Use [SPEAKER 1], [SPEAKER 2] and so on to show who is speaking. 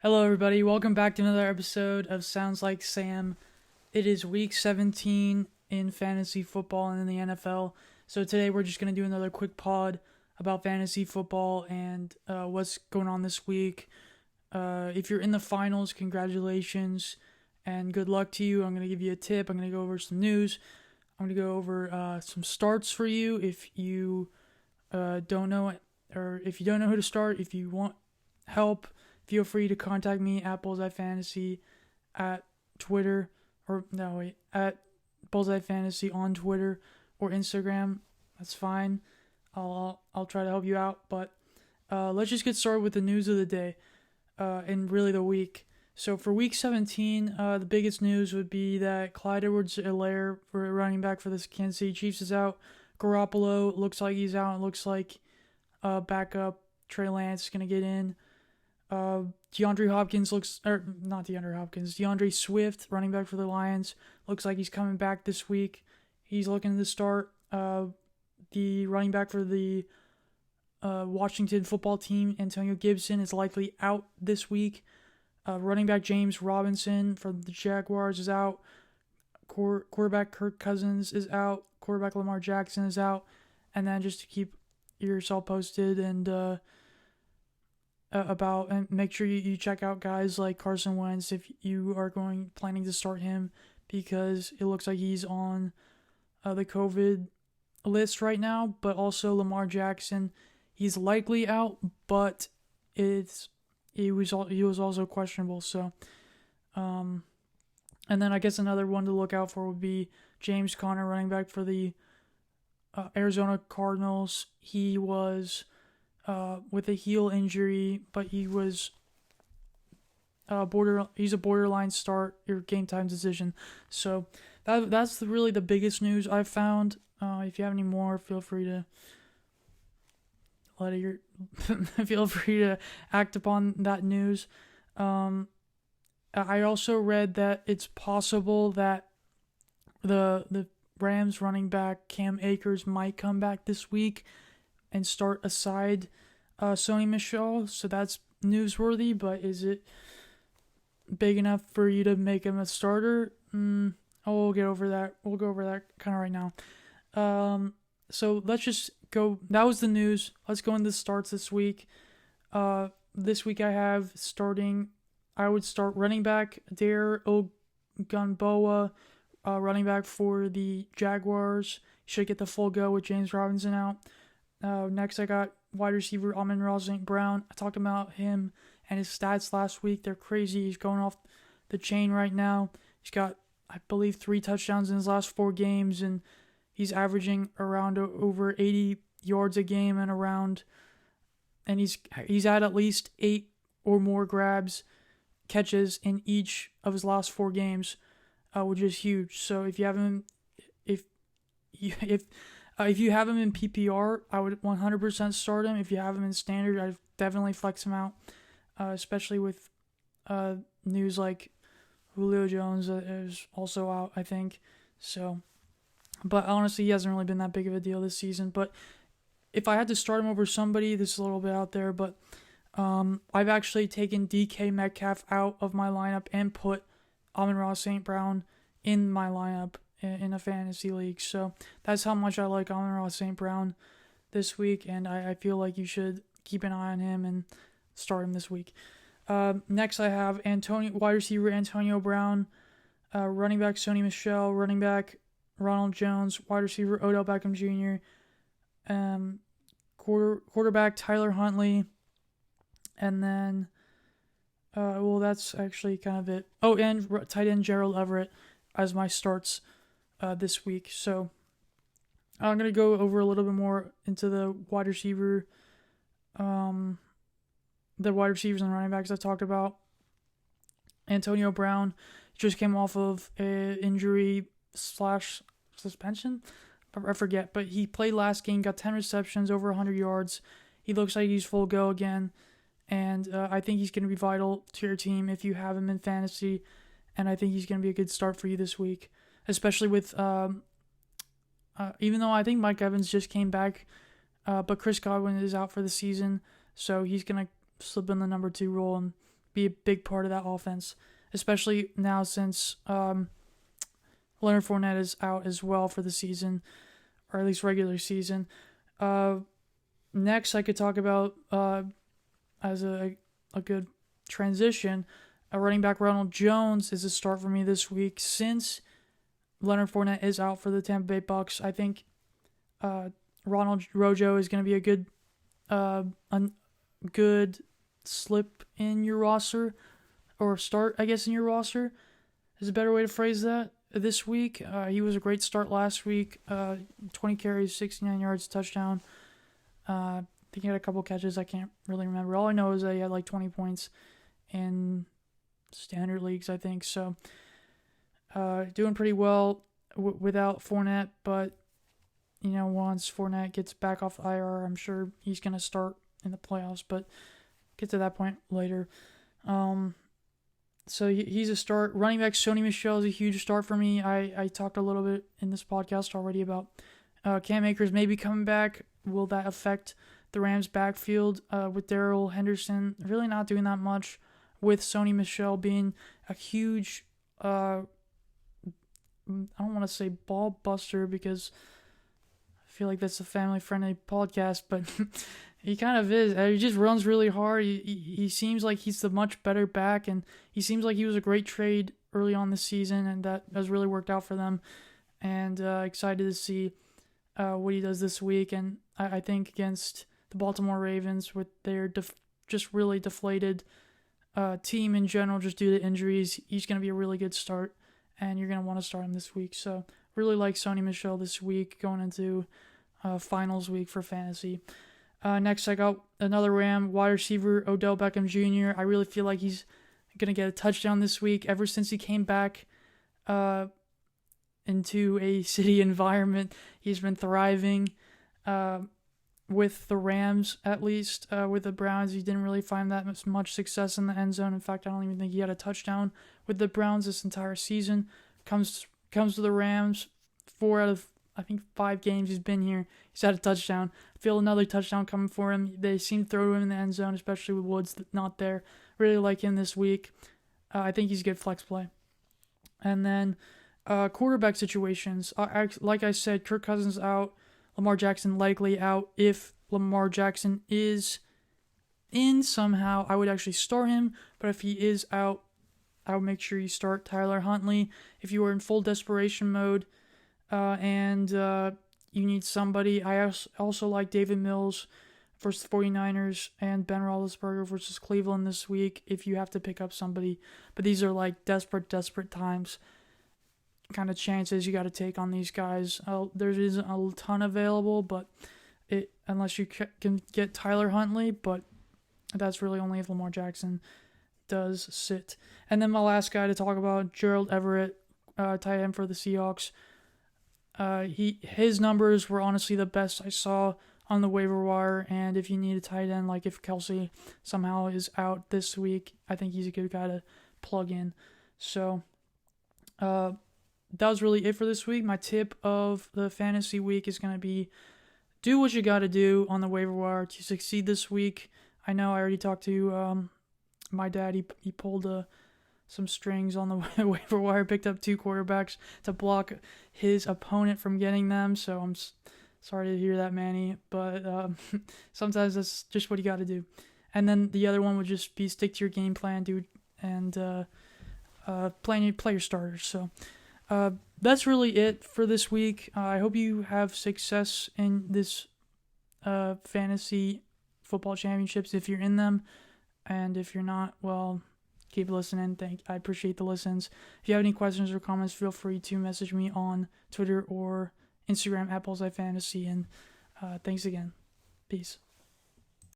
[SPEAKER 1] Hello, everybody. Welcome back to another episode of Sounds Like Sam. It is week 17 in fantasy football and in the NFL. So today we're just going to do another quick pod about fantasy football and what's going on this week. If you're in the finals, congratulations and good luck to you. I'm going to give you a tip. I'm going to go over some news. I'm going to go over some starts for you if you don't know it, or if you don't know who to start, if you want help. Feel free to contact me at Bullseye Fantasy at Twitter, at Bullseye Fantasy on Twitter or Instagram. That's fine. I'll try to help you out. But let's just get started with the news of the day and really the week. So for week 17, the biggest news would be that Clyde Edwards-Helaire, for running back for the Kansas City Chiefs, is out. Garoppolo looks like he's out. It looks like backup Trey Lance is gonna get in. DeAndre Swift, running back for the Lions, looks like he's coming back this week. He's looking to start. The running back for the Washington football team, Antonio Gibson, is likely out this week. Running back James Robinson for the Jaguars is out. Quarterback Kirk Cousins is out. Quarterback Lamar Jackson is out. And then just to keep yourself posted and and make sure you check out guys like Carson Wentz if you are planning to start him, because it looks like he's on the COVID list right now. But also Lamar Jackson, he's likely out, but he was also questionable. So and then I guess another one to look out for would be James Conner, running back for the Arizona Cardinals. He was with a heel injury, but he was he's a borderline start your game time decision. So that's really the biggest news I've found. If you have any more, feel free to feel free to act upon that news. I also read that it's possible that the Rams running back Cam Akers might come back this week and start aside Sony Michel, so that's newsworthy. But is it big enough for you to make him a starter? We'll get over that. We'll go over that kind of right now. So let's just go. That was the news. Let's go into the starts this week. This week I would start running back Dare Ogunbowa, running back for the Jaguars. Should get the full go with James Robinson out. Next, I got wide receiver Amon-Ra St. Brown. I talked about him and his stats last week. They're crazy. He's going off the chain right now. He's got, I believe, 3 touchdowns in his last 4 games, and he's averaging around over 80 yards a game and he's had at least 8 or more catches in each of his last 4 games, which is huge. So if you have him, if you have him in PPR, I would 100% start him. If you have him in standard, I'd definitely flex him out, especially with news like Julio Jones is also out, I think. So, but honestly, he hasn't really been that big of a deal this season. But if I had to start him over somebody, this is a little bit out there, but I've actually taken DK Metcalf out of my lineup and put Amon-Ra St. Brown in my lineup in a fantasy league. So that's how much I like Amon-Ra St. Brown this week, and I feel like you should keep an eye on him and start him this week. Next, I have wide receiver Antonio Brown, running back Sony Michel, running back Ronald Jones, wide receiver Odell Beckham Jr., quarterback Tyler Huntley, and then that's actually kind of it. Oh, and tight end Gerald Everett as my starts this week. So I'm going to go over a little bit more into the wide receivers and running backs I talked about. Antonio Brown just came off of an injury / suspension. I forget, but he played last game, got 10 receptions, over 100 yards. He looks like he's full go again. And I think he's going to be vital to your team if you have him in fantasy. And I think he's going to be a good start for you this week, especially with even though I think Mike Evans just came back, but Chris Godwin is out for the season, so he's going to slip in the number 2 role and be a big part of that offense, especially now since Leonard Fournette is out as well for the season, or at least regular season. Next, I could talk about as a good transition, running back Ronald Jones is a start for me this week since Leonard Fournette is out for the Tampa Bay Bucks. I think Ronald Rojo is going to be a good slip in your roster, or start, I guess, in your roster is a better way to phrase that this week. He was a great start last week. 20 carries, 69 yards, touchdown. I think he had a couple catches. I can't really remember. All I know is that he had like 20 points in standard leagues, I think. So, doing pretty well without Fournette. But, once Fournette gets back off the IR, I'm sure he's going to start in the playoffs. But get to that point later. So he's a start. Running back Sony Michel is a huge start for me. I talked a little bit in this podcast already about Cam Akers maybe coming back. Will that affect the Rams' backfield with Darrell Henderson really not doing that much, with Sony Michel being a huge, I don't want to say ball buster because I feel like that's a family-friendly podcast, but he kind of is. He just runs really hard. He seems like he's the much better back, and he seems like he was a great trade early on this season, and that has really worked out for them. And excited to see what he does this week. And I think against the Baltimore Ravens, with their just really deflated team in general, just due to injuries, he's going to be a really good start, and you're going to want to start him this week. So really like Sony Michel this week going into finals week for fantasy. Next, I got another Ram, wide receiver Odell Beckham Jr. I really feel like he's going to get a touchdown this week. Ever since he came back into a city environment, he's been thriving with the Rams, at least. With the Browns, he didn't really find that much success in the end zone. In fact, I don't even think he had a touchdown with the Browns this entire season. Comes to the Rams, 4 out of, I think, 5 games he's been here, he's had a touchdown. I feel another touchdown coming for him. They seem to throw him in the end zone, especially with Woods not there. Really like him this week. I think he's a good flex play. And then quarterback situations. Like I said, Kirk Cousins out. Lamar Jackson likely out. If Lamar Jackson is in somehow, I would actually start him. But if he is out, I would make sure you start Tyler Huntley. If you are in full desperation mode and you need somebody, I also like David Mills versus the 49ers and Ben Roethlisberger versus Cleveland this week if you have to pick up somebody. But these are like desperate times kind of chances you got to take on these guys. There isn't a ton available, but unless you can get Tyler Huntley, but that's really only if Lamar Jackson does sit. And then my last guy to talk about, Gerald Everett, tight end for the Seahawks. His numbers were honestly the best I saw on the waiver wire, and if you need a tight end, like if Kelsey somehow is out this week, I think he's a good guy to plug in. So that was really it for this week. My tip of the fantasy week is going to be do what you got to do on the waiver wire to succeed this week. I know I already talked to my dad. He pulled some strings on the waiver wire, picked up 2 quarterbacks to block his opponent from getting them. So I'm sorry to hear that, Manny. But sometimes that's just what you got to do. And then the other one would just be stick to your game plan, dude, and play your starters. So that's really it for this week. I hope you have success in this fantasy football championships if you're in them. And if you're not, well, keep listening. I appreciate the listens. If you have any questions or comments, feel free to message me on Twitter or Instagram at BullseyeFantasy. And thanks again. Peace.